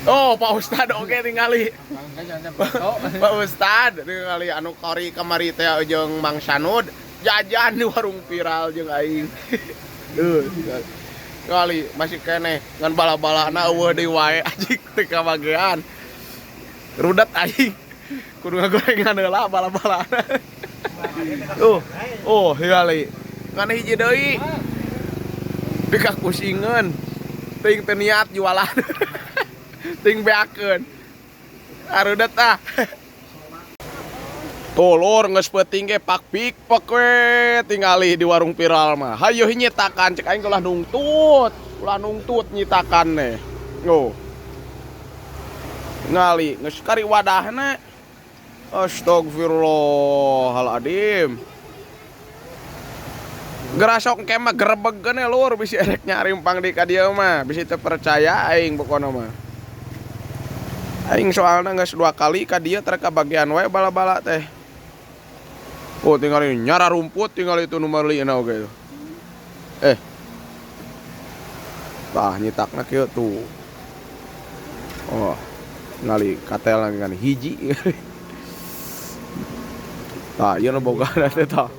Oh, Pak Ustad oke tingali. Pak Ustad tingali anu kori kamari teh jeung Mang Sanud jajan di warung viral jeung aing. Kali masih kene ngan bala-balana eueuh deui wae anjing teu kabagean. Rudet aing. Kudu ngagorengan heula bala-balana. Hingali. Ngan hiji deui. Dikakusingeun. Ting teu niat jualan. Ting beakeun. Arudet ah. Tuh lur geus peuting ge pak pikpek we tingali di warung viral mah. Hayu nyitakan cek aing ulah nungtut nyitakan nih. Yo. Ngali geus kari wadahna. Astagfirullahaladzim. Gerasok kemah gerebegkeun lur bisi erek nyarimpang di ka dieu mah, bisi teu percaya aing pokona mah. Aing soalna geus 2 kali ka dieu teu kabagian wae bala-bala teh. Oh tinggal ini nyara rumput tinggal itu nomor liina oge. Tah nyitakna kieu tuh. Oh. Ngali katel ngan hiji. Tah ieu nu boga teh tah.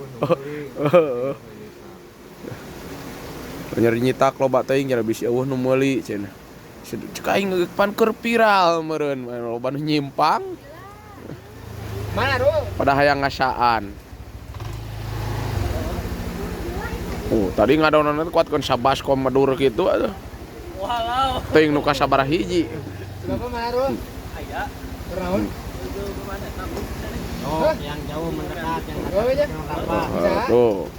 Nyari nyitak loba teuing nya bisi eueuh nu meuli cenah. Cek aing pan keur viral meureun loba nu nyimpang. Mana ru? Pada hayang ngasaan. Tadi ngadonan kuat kon sabaskom madur kitu atuh. Walau. Teuing nu kasabaraha hiji. Berapa mana ru? Aya. Bernaon? Oh, yang jauh mendekat yang Tuh.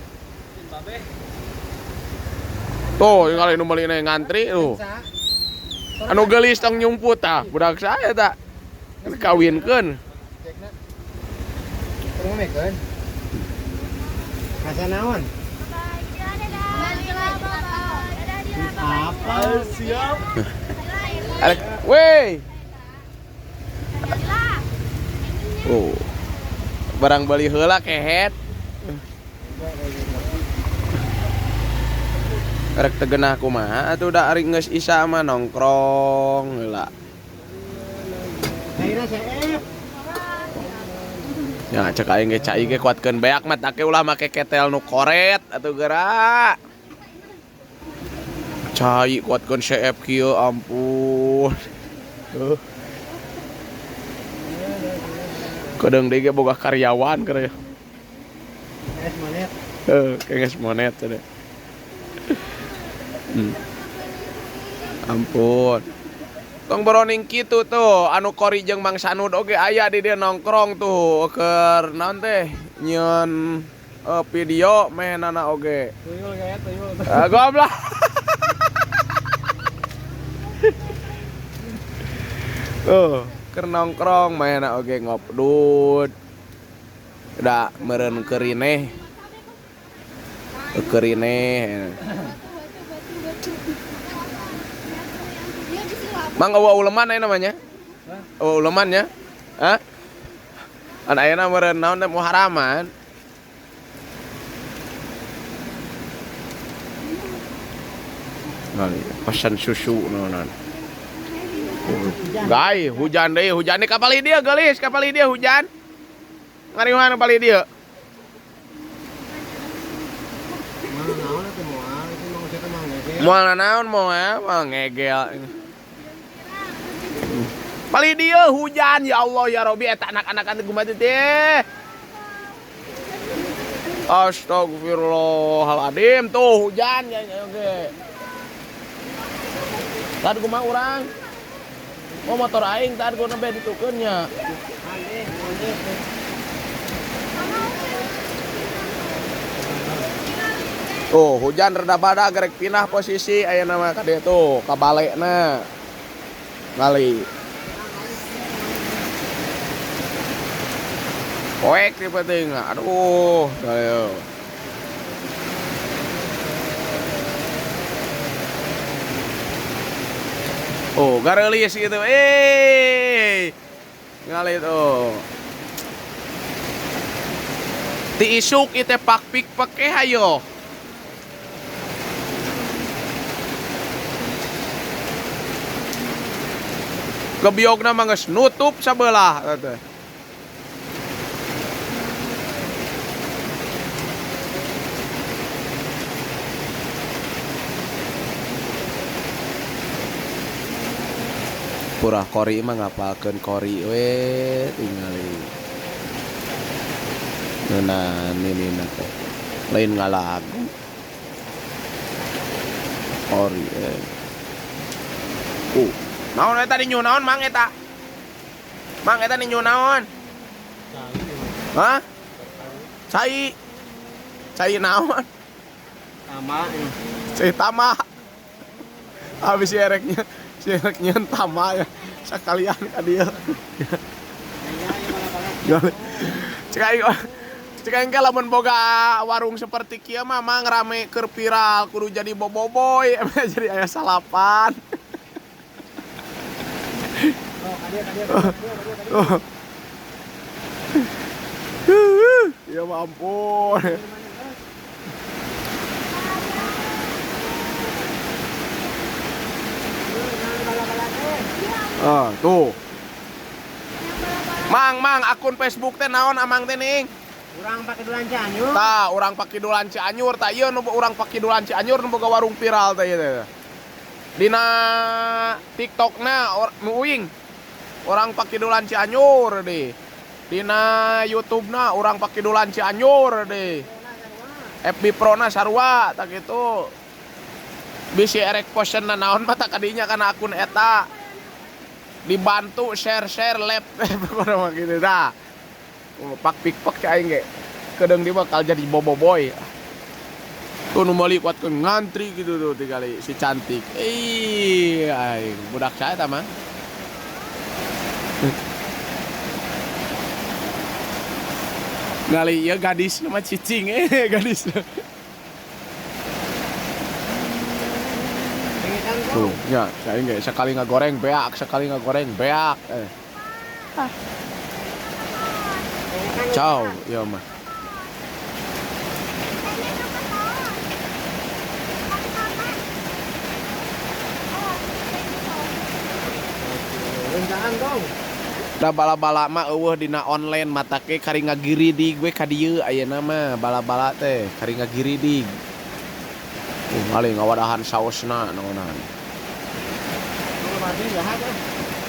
Tuh, yang kali nu meuli ngantri tuh. Anu geulis tong nyumput tah, budak saya tah. Kawinkeun. Tunggu mekeun. Asa naon? apa siap? Weh. Oh. Barang beli heula kehet. Rek tegenah kumaha atuh da ari geus isya mah nongkrong heula. Ayeuna saef. Ya cek aing ge cai ge kuatkeun beak mah take ulah make ketel nu koret atuh geura. Cai kuatkeun CF kieu ampun. Kadang deui ge boga karyawan keur. Es monet. Kenges monet teh. Ampun. Tong beroning kitu tuh anu kori jeung Mang Sanud oge aya di dieu nongkrong tuh keur naon teh nyieun video mehenana oge. Tuyul kayak tuyul. Goblok. Keur nongkrong mainna oge ngopdut. Da meureun keurineh. Keurineh. Mang eueuh uleman aya namanya? Eueuh uleman nya? Hah? An ayeuna meureun naon teh Muharraman. Ngali pesan susu naonan. Gai, hujan deui, hujan di kapal dia geulis, kapal dia hujan. Ngari mana kapal dia? Moal naon moal ngegel. Pali dia hujan ya Allah ya Robi eta anak-anak teh kumaha teh. Astagfirullahaladzim tuh hujan ya oge. Tadi kumaha urang? Oh motor aing tadi gua nembe ditukeun nya. Tuh hujan reda bada gerek pindah posisi ayeuna mah ka dieu tuh ka balena. Ngali. Poek di penting. Aduh, ayo. Oh, garelis gitu. Ngali tuh. Ti isuk ite pakpik pake hayo. Kebiogna mah geus nutup sabelah teh. Purah kori mah ngapalkeun kori we tingali. Nah, ini teh. Lain ngalagu. Kori naon eta di naon mang eta? Mang eta di naon? Hah? Cai. Cai naon? Tama. Cai tama. Habis si ereknya tama ya. Sakalian ka dieu. Cek aing lamun boga warung seperti kieu mah mang rame keur viral kudu jadi boboiboy jadi aya salapan. Ya ampun. Tuh. Mang, akun Facebook teh naon amang teh ning? Urang pake dulan Cianjur. Tah, urang pake dulan Cianjur, tah ieu nu urang pake dulan Cianjur nu boga warung viral teh ieu teh. Dina TikTokna nu uing urang pake dulan Cianjur deh. Dina YouTube-na urang pake dulan Cianjur deh. FB Pro-na sarua tak kitu. Bisi erek posteuna naon mah tak kadinya kana akun eta. Dibantu share lab pokona mah kitu dah. Pak pikpak ka aing ge. Kedeung dia bakal jadi boboiboy. Tuh nu meuli kuat ngantri gitu tuh tikali si cantik. Aing budak saya eta mah. Ngali ieu gadis nama cicing gadis. Tuh, ya, saya enggak sekali ngagoreng beak, sekali ngagoreng beak. Ciao, ya mah. Rencangan dong. Da bala-bala mah eueuh dina online mata ke kari ngagiridig we ka dieu ayeuna mah bala-bala teh kari ngagiridig. Paling ngawadahan saosna naonan.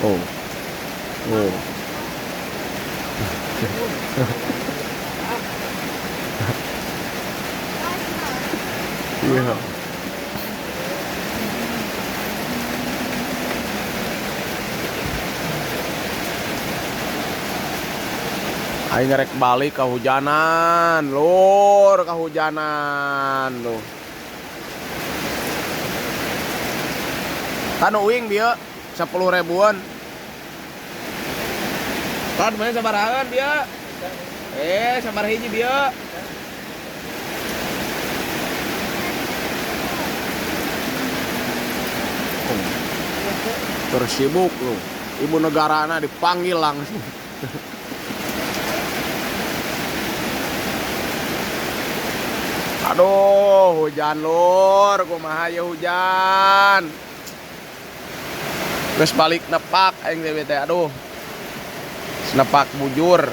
Oh. Iya. Aing ngerek balik kehujanan, lur, kehujanan tuh. Kan uing dia 10 ribuan. Kan mana sabarahan dia? Sabar hiji dia. Terus sibuk lu. Ibu negarana dipanggil langsung. Aduh, hujan lur, kumaha ya hujan. Geus balik nepak aing teh teh aduh. Nepak bujur.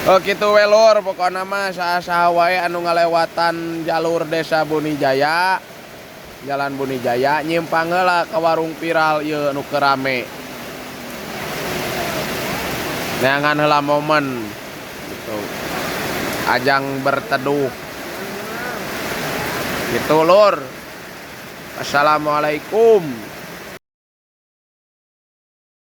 Oh kitu we lur, pokona mah saha-saha wae anu ngalewatan jalur Desa Bunijaya. Jalan Bunijaya nyimpang heula ka warung viral ieu nu keur rame. Neangan heula momen gitu. Ajang berteduh. Gitu lur. Assalamualaikum.